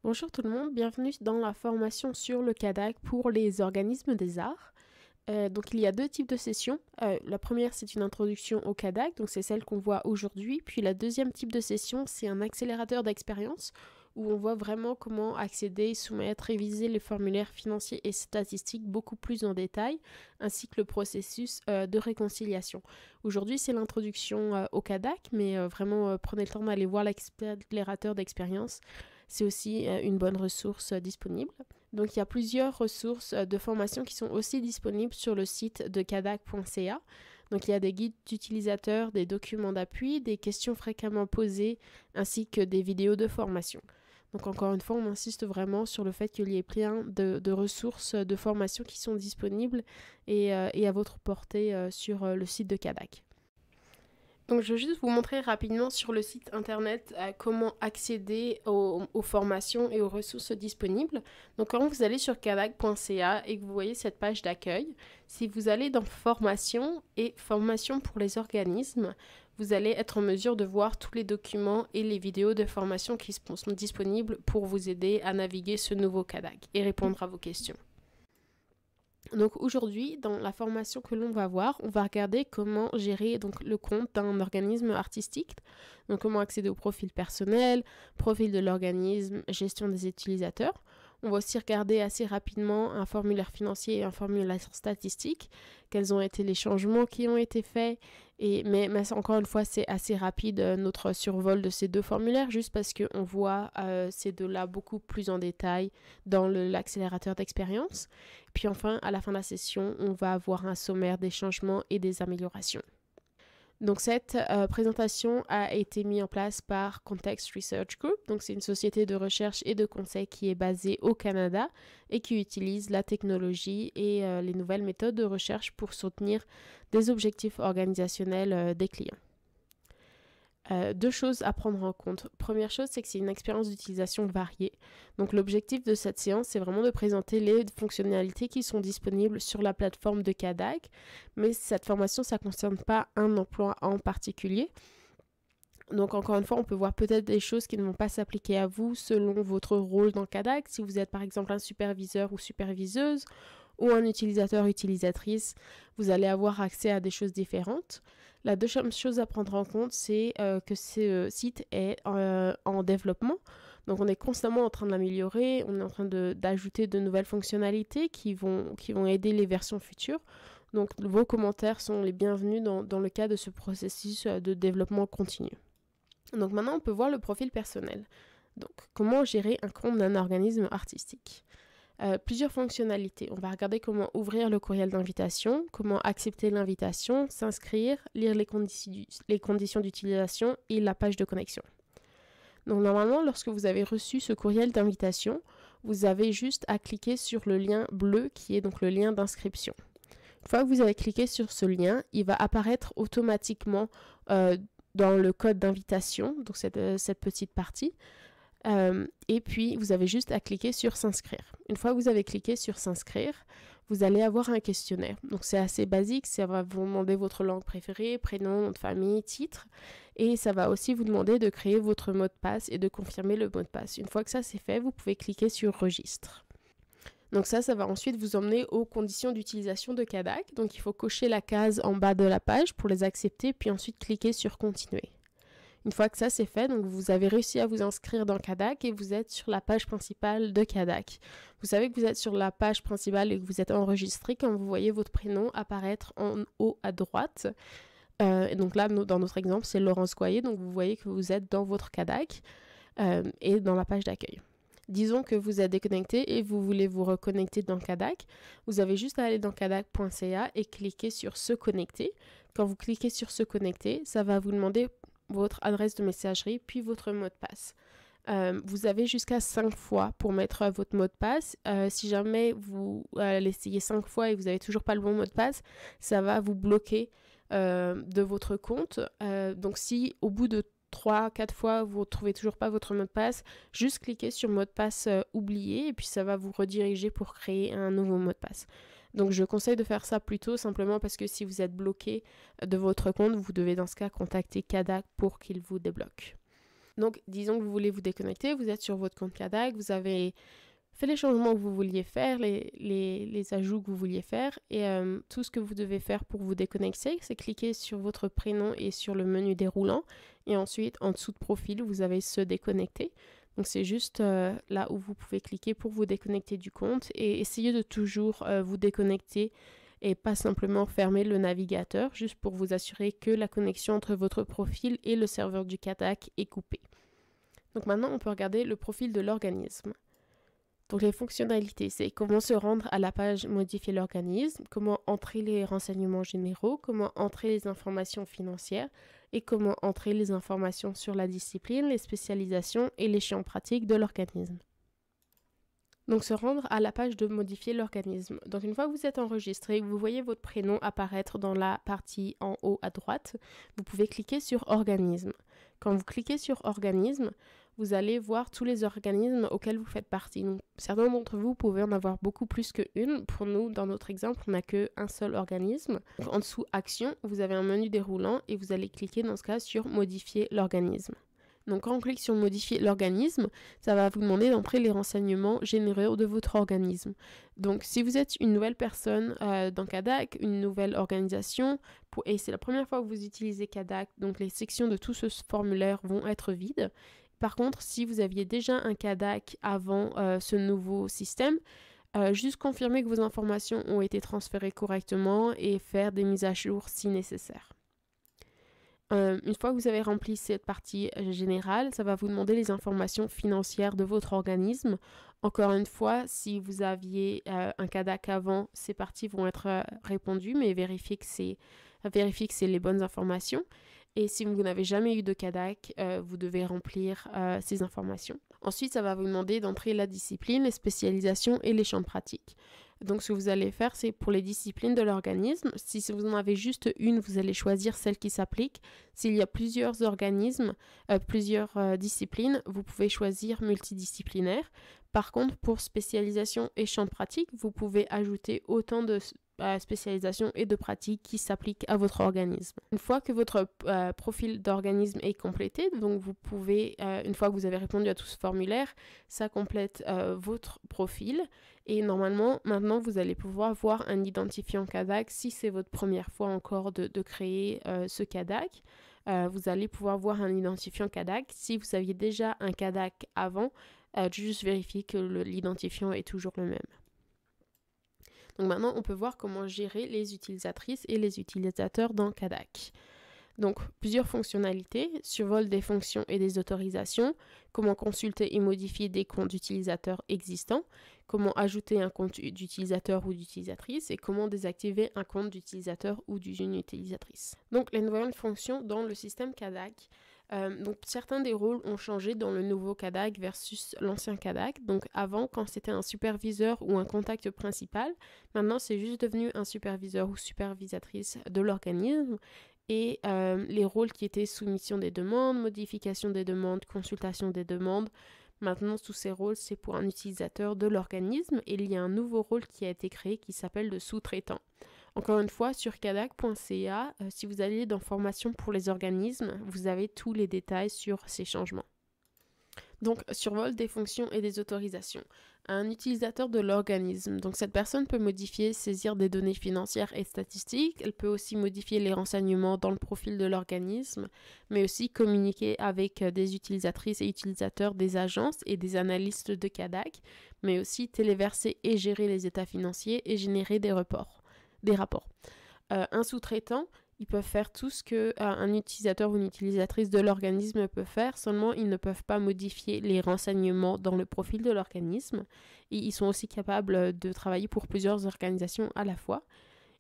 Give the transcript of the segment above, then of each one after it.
Bonjour tout le monde, bienvenue dans la formation sur le CADAC pour les organismes des arts. Donc il y a deux types de sessions. La première c'est une introduction au CADAC, donc c'est celle qu'on voit aujourd'hui. Puis la deuxième type de session c'est un accélérateur d'expérience où on voit vraiment comment accéder, soumettre, réviser les formulaires financiers et statistiques beaucoup plus en détail, ainsi que le processus de réconciliation. Aujourd'hui c'est l'introduction au CADAC, mais vraiment prenez le temps d'aller voir l'accélérateur d'expérience. C'est aussi une bonne ressource disponible. Donc il y a plusieurs ressources de formation qui sont aussi disponibles sur le site de cadac.ca. Donc il y a des guides d'utilisateurs, des documents d'appui, des questions fréquemment posées, ainsi que des vidéos de formation. Donc encore une fois, on insiste vraiment sur le fait qu'il y ait plein de ressources de formation qui sont disponibles et à votre portée sur le site de CADAC. Donc je vais juste vous montrer rapidement sur le site internet comment accéder aux formations et aux ressources disponibles. Donc quand vous allez sur cadac.ca et que vous voyez cette page d'accueil, si vous allez dans formation et formation pour les organismes, vous allez être en mesure de voir tous les documents et les vidéos de formation qui sont disponibles pour vous aider à naviguer ce nouveau CADAC et répondre à vos questions. Donc aujourd'hui, dans la formation que l'on va voir, on va regarder comment gérer donc, le compte d'un organisme artistique, donc comment accéder au profil personnel, profil de l'organisme, gestion des utilisateurs. On va aussi regarder assez rapidement un formulaire financier et un formulaire statistique, quels ont été les changements qui ont été faits, mais encore une fois c'est assez rapide notre survol de ces deux formulaires, juste parce qu'on voit ces deux-là beaucoup plus en détail dans l'accélérateur d'expérience. Puis enfin, à la fin de la session, on va avoir un sommaire des changements et des améliorations. Donc cette présentation a été mise en place par Context Research Group. Donc c'est une société de recherche et de conseil qui est basée au Canada et qui utilise la technologie et les nouvelles méthodes de recherche pour soutenir des objectifs organisationnels des clients. Deux choses à prendre en compte. Première chose, c'est que c'est une expérience d'utilisation variée. Donc l'objectif de cette séance, c'est vraiment de présenter les fonctionnalités qui sont disponibles sur la plateforme de CADAC, mais cette formation, ça ne concerne pas un emploi en particulier. Donc encore une fois, on peut voir peut-être des choses qui ne vont pas s'appliquer à vous selon votre rôle dans CADAC. Si vous êtes par exemple un superviseur ou superviseuse, ou un utilisateur, utilisatrice, vous allez avoir accès à des choses différentes. La deuxième chose à prendre en compte, c'est que ce site est en développement. Donc on est constamment en train de l'améliorer, on est en train d'ajouter de nouvelles fonctionnalités qui vont aider les versions futures. Donc vos commentaires sont les bienvenus dans le cas de ce processus de développement continu. Donc maintenant on peut voir le profil personnel. Donc comment gérer un compte d'un organisme artistique. Plusieurs fonctionnalités. On va regarder comment ouvrir le courriel d'invitation, comment accepter l'invitation, s'inscrire, lire les conditions d'utilisation et la page de connexion. Donc normalement, lorsque vous avez reçu ce courriel d'invitation, vous avez juste à cliquer sur le lien bleu qui est donc le lien d'inscription. Une fois que vous avez cliqué sur ce lien, il va apparaître automatiquement dans le code d'invitation, donc cette petite partie. Et puis vous avez juste à cliquer sur s'inscrire. Une fois que vous avez cliqué sur s'inscrire, vous allez avoir un questionnaire. Donc c'est assez basique, ça va vous demander votre langue préférée, prénom, nom de famille, titre, et ça va aussi vous demander de créer votre mot de passe et de confirmer le mot de passe. Une fois que ça c'est fait, vous pouvez cliquer sur registre. Donc ça va ensuite vous emmener aux conditions d'utilisation de CADAC. Donc il faut cocher la case en bas de la page pour les accepter, puis ensuite cliquer sur continuer. Une fois que ça c'est fait, donc vous avez réussi à vous inscrire dans CADAC et vous êtes sur la page principale de CADAC. Vous savez que vous êtes sur la page principale et que vous êtes enregistré quand vous voyez votre prénom apparaître en haut à droite. Et donc là, dans notre exemple, c'est Laurence Coyer, donc vous voyez que vous êtes dans votre CADAC et dans la page d'accueil. Disons que vous êtes déconnecté et vous voulez vous reconnecter dans CADAC. Vous avez juste à aller dans cadac.ca et cliquer sur se connecter. Quand vous cliquez sur se connecter, ça va vous demander votre adresse de messagerie, puis votre mot de passe. Vous avez jusqu'à 5 fois pour mettre votre mot de passe. Si jamais vous l'essayez 5 fois et vous n'avez toujours pas le bon mot de passe, ça va vous bloquer de votre compte. Donc si au bout de 3-4 fois vous ne trouvez toujours pas votre mot de passe, juste cliquez sur mot de passe oublié et puis ça va vous rediriger pour créer un nouveau mot de passe. Donc je conseille de faire ça plutôt simplement parce que si vous êtes bloqué de votre compte, vous devez dans ce cas contacter CADAC pour qu'il vous débloque. Donc, disons que vous voulez vous déconnecter, vous êtes sur votre compte Kadak, vous avez fait les changements que vous vouliez faire, les ajouts que vous vouliez faire, et tout ce que vous devez faire pour vous déconnecter, c'est cliquer sur votre prénom et sur le menu déroulant, et ensuite, en dessous de profil, vous avez se déconnecter. Donc, c'est juste là où vous pouvez cliquer pour vous déconnecter du compte, et essayez de toujours vous déconnecter et pas simplement fermer le navigateur, juste pour vous assurer que la connexion entre votre profil et le serveur du Kadak est coupée. Donc maintenant, on peut regarder le profil de l'organisme. Donc les fonctionnalités, c'est comment se rendre à la page modifier l'organisme, comment entrer les renseignements généraux, comment entrer les informations financières et comment entrer les informations sur la discipline, les spécialisations et les champs pratiques de l'organisme. Donc se rendre à la page de modifier l'organisme. Donc une fois que vous êtes enregistré, vous voyez votre prénom apparaître dans la partie en haut à droite, vous pouvez cliquer sur organisme. Quand vous cliquez sur organisme, vous allez voir tous les organismes auxquels vous faites partie. Donc, certains d'entre vous pouvez en avoir beaucoup plus qu'une. Pour nous, dans notre exemple, on n'a qu'un seul organisme. Donc, en dessous action, vous avez un menu déroulant et vous allez cliquer dans ce cas sur modifier l'organisme. Donc quand on clique sur modifier l'organisme, ça va vous demander d'entrer les renseignements généraux de votre organisme. Donc si vous êtes une nouvelle personne dans Kadak, une nouvelle organisation, et c'est la première fois que vous utilisez Kadak, donc les sections de tout ce formulaire vont être vides. Par contre, si vous aviez déjà un Kadak avant ce nouveau système, juste confirmer que vos informations ont été transférées correctement et faire des mises à jour si nécessaire. Une fois que vous avez rempli cette partie générale, ça va vous demander les informations financières de votre organisme. Encore une fois, si vous aviez un Kadak avant, ces parties vont être répondues, mais vérifiez que c'est les bonnes informations. Et si vous n'avez jamais eu de Kadak, vous devez remplir ces informations. Ensuite, ça va vous demander d'entrer la discipline, les spécialisations et les champs de pratique. Donc, ce que vous allez faire, c'est pour les disciplines de l'organisme. Si vous en avez juste une, vous allez choisir celle qui s'applique. S'il y a plusieurs organismes, plusieurs disciplines, vous pouvez choisir multidisciplinaire. Par contre, pour spécialisation et champs de pratique, vous pouvez ajouter autant de spécialisation et de pratique qui s'appliquent à votre organisme. Une fois que votre profil d'organisme est complété, donc vous pouvez, une fois que vous avez répondu à tout ce formulaire, ça complète votre profil et normalement, maintenant, vous allez pouvoir voir un identifiant Kadak si c'est votre première fois encore de créer ce Kadak. Vous allez pouvoir voir un identifiant Kadak. Si vous aviez déjà un Kadak avant, juste vérifier que l'identifiant est toujours le même. Donc maintenant, on peut voir comment gérer les utilisatrices et les utilisateurs dans Kadak. Donc, plusieurs fonctionnalités, survol des fonctions et des autorisations, comment consulter et modifier des comptes d'utilisateurs existants, comment ajouter un compte d'utilisateur ou d'utilisatrice et comment désactiver un compte d'utilisateur ou d'une utilisatrice. Donc, les nouvelles fonctions dans le système Kadak. Donc certains des rôles ont changé dans le nouveau Kadak versus l'ancien Kadak. Donc avant, quand c'était un superviseur ou un contact principal, maintenant c'est juste devenu un superviseur ou supervisatrice de l'organisme. Et les rôles qui étaient soumission des demandes, modification des demandes, consultation des demandes, maintenant tous ces rôles c'est pour un utilisateur de l'organisme et il y a un nouveau rôle qui a été créé qui s'appelle le sous-traitant. Encore une fois, sur kadak.ca, si vous allez dans formation pour les organismes, vous avez tous les détails sur ces changements. Donc, survol des fonctions et des autorisations. Un utilisateur de l'organisme. Donc, cette personne peut modifier, saisir des données financières et statistiques. Elle peut aussi modifier les renseignements dans le profil de l'organisme, mais aussi communiquer avec des utilisatrices et utilisateurs des agences et des analystes de Kadak, mais aussi téléverser et gérer les états financiers et générer des rapports. Un sous-traitant, ils peuvent faire tout ce qu'un utilisateur ou une utilisatrice de l'organisme peut faire, seulement ils ne peuvent pas modifier les renseignements dans le profil de l'organisme. Et ils sont aussi capables de travailler pour plusieurs organisations à la fois.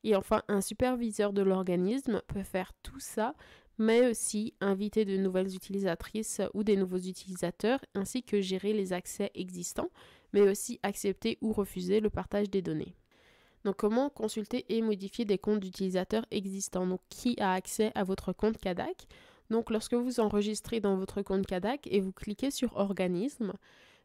Et enfin, un superviseur de l'organisme peut faire tout ça, mais aussi inviter de nouvelles utilisatrices ou des nouveaux utilisateurs, ainsi que gérer les accès existants, mais aussi accepter ou refuser le partage des données. Donc, comment consulter et modifier des comptes d'utilisateurs existants? Donc, qui a accès à votre compte Kadak? Donc, lorsque vous enregistrez dans votre compte Kadak et vous cliquez sur organisme,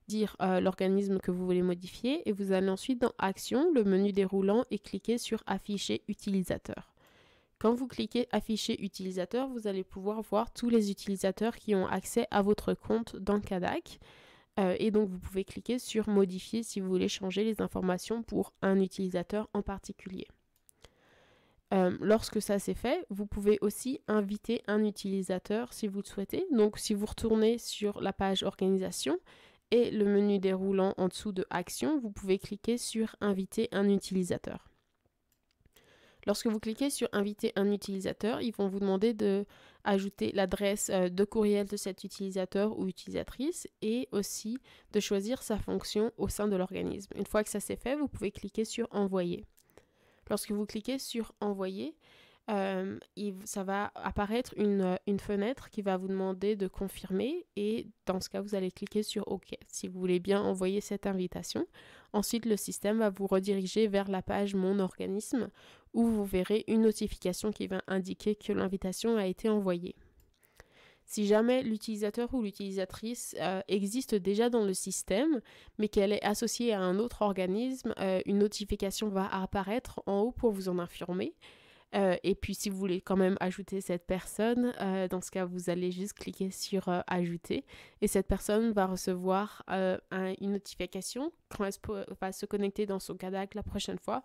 dire l'organisme que vous voulez modifier et vous allez ensuite dans Action, le menu déroulant et cliquer sur Afficher utilisateur. Quand vous cliquez Afficher utilisateur, vous allez pouvoir voir tous les utilisateurs qui ont accès à votre compte dans Kadak. Et donc, vous pouvez cliquer sur Modifier si vous voulez changer les informations pour un utilisateur en particulier. Lorsque ça c'est fait, vous pouvez aussi inviter un utilisateur si vous le souhaitez. Donc, si vous retournez sur la page Organisation et le menu déroulant en dessous de Action, vous pouvez cliquer sur Inviter un utilisateur. Lorsque vous cliquez sur Inviter un utilisateur, ils vont vous demander d'ajouter l'adresse de courriel de cet utilisateur ou utilisatrice et aussi de choisir sa fonction au sein de l'organisme. Une fois que ça c'est fait, vous pouvez cliquer sur Envoyer. Lorsque vous cliquez sur Envoyer, ça va apparaître une fenêtre qui va vous demander de confirmer et dans ce cas, vous allez cliquer sur OK si vous voulez bien envoyer cette invitation. Ensuite, le système va vous rediriger vers la page Mon organisme où vous verrez une notification qui va indiquer que l'invitation a été envoyée. Si jamais l'utilisateur ou l'utilisatrice existe déjà dans le système, mais qu'elle est associée à un autre organisme, une notification va apparaître en haut pour vous en informer. Et puis si vous voulez quand même ajouter cette personne, dans ce cas vous allez juste cliquer sur ajouter et cette personne va recevoir une notification quand elle va se connecter dans son Kadak la prochaine fois,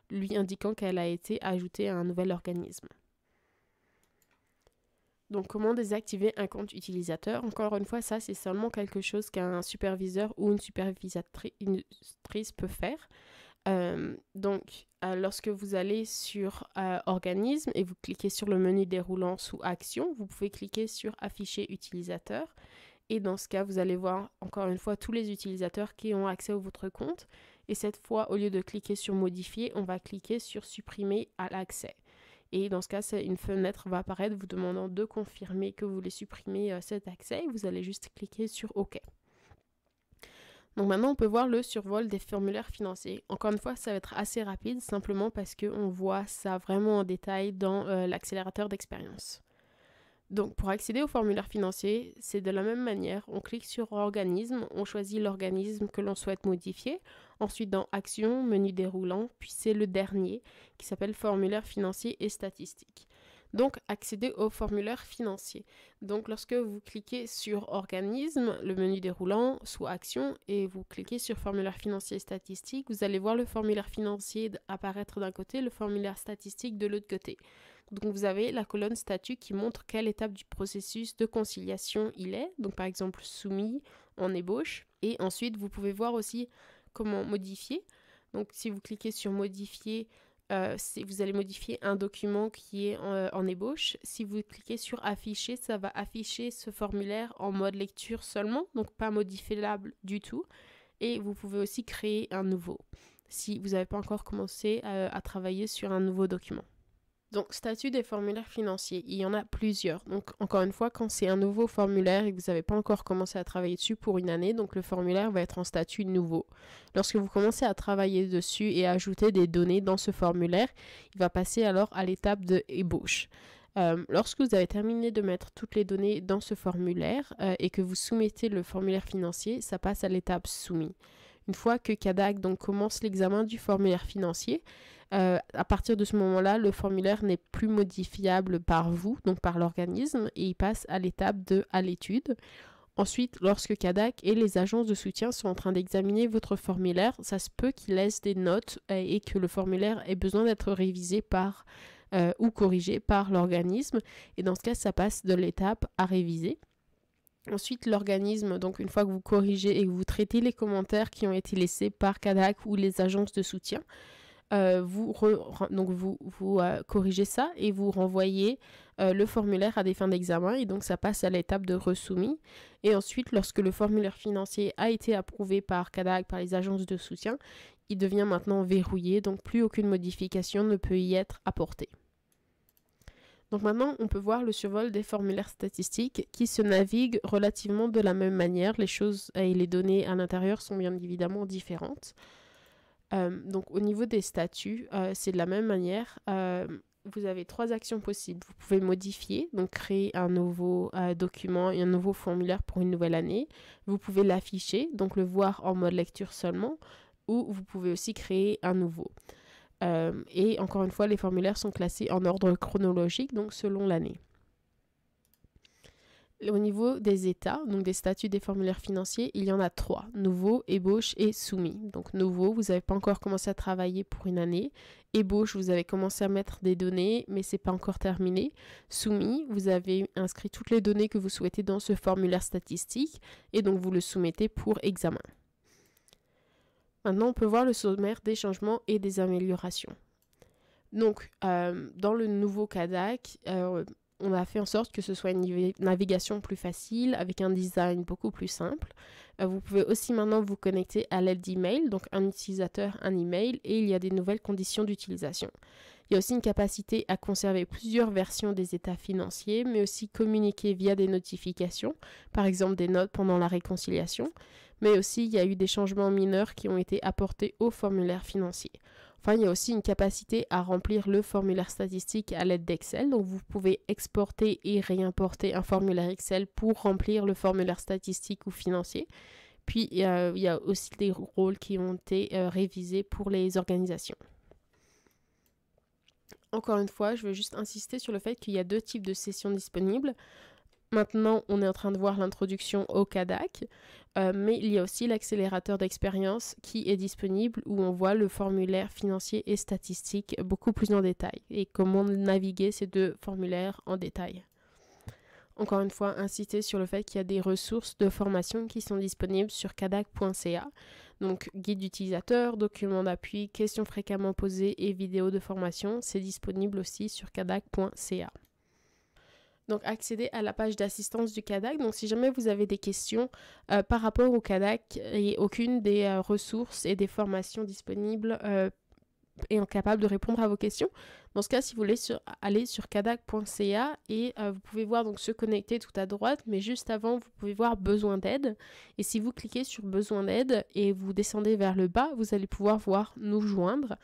lui indiquant qu'elle a été ajoutée à un nouvel organisme. Donc comment désactiver un compte utilisateur? Encore une fois, ça c'est seulement quelque chose qu'un superviseur ou une supervisatrice peut faire. Lorsque vous allez sur Organisme et vous cliquez sur le menu déroulant sous Action, vous pouvez cliquer sur Afficher utilisateur. Et dans ce cas, vous allez voir encore une fois tous les utilisateurs qui ont accès à votre compte. Et cette fois, au lieu de cliquer sur Modifier, on va cliquer sur Supprimer à l'accès. Et dans ce cas, une fenêtre va apparaître vous demandant de confirmer que vous voulez supprimer cet accès. Et vous allez juste cliquer sur OK. Donc maintenant, on peut voir le survol des formulaires financiers. Encore une fois, ça va être assez rapide, simplement parce qu'on voit ça vraiment en détail dans l'accélérateur d'expérience. Donc pour accéder aux formulaires financiers, c'est de la même manière. On clique sur Organisme, on choisit l'organisme que l'on souhaite modifier. Ensuite dans Action, menu déroulant, puis c'est le dernier qui s'appelle Formulaire financier et statistiques. Donc, accéder au formulaire financier. Donc, lorsque vous cliquez sur Organisme, le menu déroulant, sous Action, et vous cliquez sur Formulaire financier et statistique, vous allez voir le formulaire financier apparaître d'un côté, le formulaire statistique de l'autre côté. Donc, vous avez la colonne statut qui montre quelle étape du processus de conciliation il est. Donc, par exemple, soumis, en ébauche. Et ensuite, vous pouvez voir aussi comment modifier. Donc, si vous cliquez sur Modifier, vous allez modifier un document qui est en ébauche. Si vous cliquez sur Afficher, ça va afficher ce formulaire en mode lecture seulement, donc pas modifiable du tout. Et vous pouvez aussi créer un nouveau, si vous n'avez pas encore commencé à travailler sur un nouveau document. Donc, statut des formulaires financiers, il y en a plusieurs. Donc, encore une fois, quand c'est un nouveau formulaire et que vous n'avez pas encore commencé à travailler dessus pour une année, donc le formulaire va être en statut nouveau. Lorsque vous commencez à travailler dessus et à ajouter des données dans ce formulaire, il va passer alors à l'étape de ébauche. Lorsque vous avez terminé de mettre toutes les données dans ce formulaire et que vous soumettez le formulaire financier, ça passe à l'étape soumis. Une fois que Kadak donc commence l'examen du formulaire financier, à partir de ce moment-là, le formulaire n'est plus modifiable par vous, donc par l'organisme, et il passe à l'étape de à l'étude. Ensuite, lorsque Kadak et les agences de soutien sont en train d'examiner votre formulaire, ça se peut qu'ils laissent des notes et que le formulaire ait besoin d'être révisé ou corrigé par l'organisme. Et dans ce cas, ça passe de l'étape à réviser. Ensuite, l'organisme, donc une fois que vous corrigez et que vous traitez les commentaires qui ont été laissés par Kadak ou les agences de soutien, vous corrigez ça et vous renvoyez le formulaire à des fins d'examen et donc ça passe à l'étape de resoumis. Et ensuite, lorsque le formulaire financier a été approuvé par Kadak, par les agences de soutien, il devient maintenant verrouillé, donc plus aucune modification ne peut y être apportée. Donc maintenant, on peut voir le survol des formulaires statistiques qui se naviguent relativement de la même manière. Les choses et les données à l'intérieur sont bien évidemment différentes. Donc au niveau des statuts, c'est de la même manière. Vous avez 3 actions possibles. Vous pouvez modifier, donc créer un nouveau document et un nouveau formulaire pour une nouvelle année. Vous pouvez l'afficher, donc le voir en mode lecture seulement, ou vous pouvez aussi créer un nouveau. Et encore une fois, les formulaires sont classés en ordre chronologique, donc selon l'année. Au niveau des états, donc des statuts des formulaires financiers, il y en a 3, nouveau, ébauche et soumis. Donc nouveau, vous n'avez pas encore commencé à travailler pour une année. Ébauche, vous avez commencé à mettre des données, mais ce n'est pas encore terminé. Soumis, vous avez inscrit toutes les données que vous souhaitez dans ce formulaire statistique et donc vous le soumettez pour examen. Maintenant, on peut voir le sommaire des changements et des améliorations. Donc, dans le nouveau CADAC, on a fait en sorte que ce soit une navigation plus facile, avec un design beaucoup plus simple. Vous pouvez aussi maintenant vous connecter à l'aide d'email, donc un utilisateur, un email, et il y a des nouvelles conditions d'utilisation. Il y a aussi une capacité à conserver plusieurs versions des états financiers, mais aussi communiquer via des notifications, par exemple des notes pendant la réconciliation. Mais aussi, il y a eu des changements mineurs qui ont été apportés au formulaire financier. Enfin, il y a aussi une capacité à remplir le formulaire statistique à l'aide d'Excel. Donc, vous pouvez exporter et réimporter un formulaire Excel pour remplir le formulaire statistique ou financier. Puis, il y a aussi des rôles qui ont été révisés pour les organisations. Encore une fois, je veux juste insister sur le fait qu'il y a 2 types de sessions disponibles. Maintenant, on est en train de voir l'introduction au CADAC, mais il y a aussi l'accélérateur d'expérience qui est disponible où on voit le formulaire financier et statistique beaucoup plus en détail et comment naviguer ces 2 formulaires en détail. Encore une fois, insister sur le fait qu'il y a des ressources de formation qui sont disponibles sur cadac.ca. Donc, guide d'utilisateur, documents d'appui, questions fréquemment posées et vidéos de formation, c'est disponible aussi sur cadac.ca. Donc, accéder à la page d'assistance du CADAC. Donc, si jamais vous avez des questions par rapport au CADAC et aucune des ressources et des formations disponibles est incapable de répondre à vos questions, dans ce cas, si vous voulez aller sur cadac.ca et vous pouvez voir donc se connecter tout à droite, mais juste avant, vous pouvez voir besoin d'aide. Et si vous cliquez sur besoin d'aide et vous descendez vers le bas, vous allez pouvoir voir nous joindre.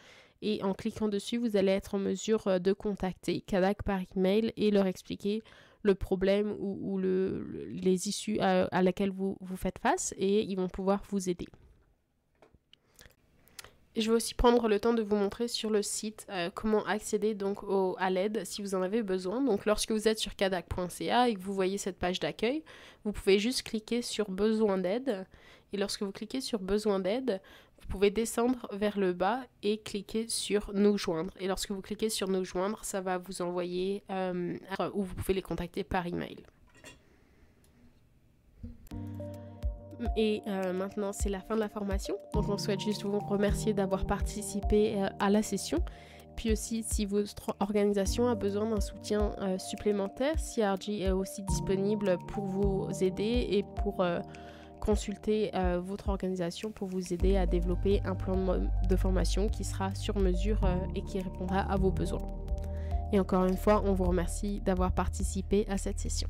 Et en cliquant dessus, vous allez être en mesure de contacter CADAC par email et leur expliquer le problème ou les issues à laquelle vous faites face et ils vont pouvoir vous aider. Je vais aussi prendre le temps de vous montrer sur le site comment accéder donc à l'aide si vous en avez besoin. Donc lorsque vous êtes sur cadac.ca et que vous voyez cette page d'accueil, vous pouvez juste cliquer sur besoin d'aide. Et lorsque vous cliquez sur besoin d'aide, vous pouvez descendre vers le bas et cliquer sur nous joindre. Et lorsque vous cliquez sur nous joindre, ça va vous envoyer où vous pouvez les contacter par email. Et maintenant, c'est la fin de la formation. Donc, on souhaite juste vous remercier d'avoir participé à la session. Puis aussi, si votre organisation a besoin d'un soutien supplémentaire, CRG est aussi disponible pour vous aider et pour consulter votre organisation pour vous aider à développer un plan de formation qui sera sur mesure et qui répondra à vos besoins. Et encore une fois, on vous remercie d'avoir participé à cette session.